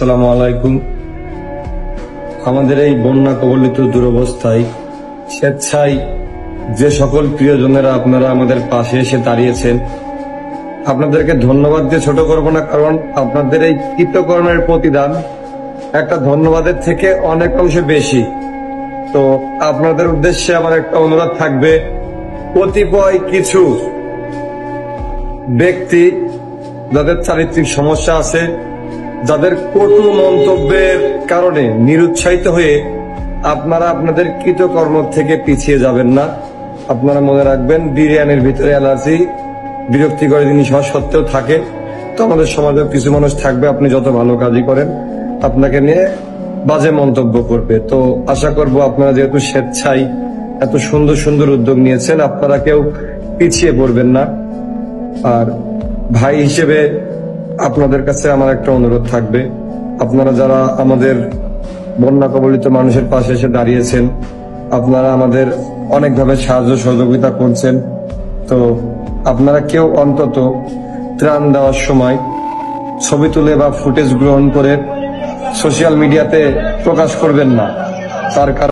আসসালামু আলাইকুম। আমাদের এই বন্যা কবলিত দুরবস্থায় স্বেচ্ছায় যে সকল প্রিয়জনেরা আপনারা আমাদের পাশে এসে দাঁড়িয়েছেন, আপনাদেরকে ধন্যবাদ দিয়ে ছোট করব না, কারণ আপনাদের এই কৃতকর্মের প্রতিদান একটা ধন্যবাদের থেকে অনেক অংশে বেশি। তো আপনাদের উদ্দেশ্যে আমার একটা অনুরোধ থাকবে, কতিপয় কিছু ব্যক্তি যাদের চারিত্রিক সমস্যা আছে, যাদের কটু মন্তব্যের কারণে নিরুৎসাহিত হয়ে আপনারা আপনাদের কৃতকর্ম থেকে পিছিয়ে যাবেন না। আপনারা মনে রাখবেন, বিরিয়ানির ভিতরে অ্যালার্জি বিরক্তিকর জিনিস হওয়া সত্ত্বেও থাকে। তো আমাদের সমাজেও কিছু মানুষ থাকবে, আপনি যত ভালো কাজই করেন আপনাকে নিয়ে বাজে মন্তব্য করবে। তো আশা করব আপনারা যেহেতু স্বেচ্ছায় এত সুন্দর সুন্দর উদ্যোগ নিয়েছেন, আপনারা কেউ পিছিয়ে পড়বেন না। আর ভাই হিসেবে আপনাদের কাছে আমার একটা অনুরোধ থাকবে, আপনারা যারা আমাদের বন্যা কবলিত মানুষের পাশে এসে দাঁড়িয়েছেন, আপনারা আমাদের অনেকভাবে সাহায্য সহযোগিতা করছেন। তো আপনারা কেউ অন্তত ত্রাণ দেওয়ার সময় ছবি তুলে বা ফুটেজ গ্রহণ করে সোশ্যাল মিডিয়াতে প্রকাশ করবেন না। তার কারণ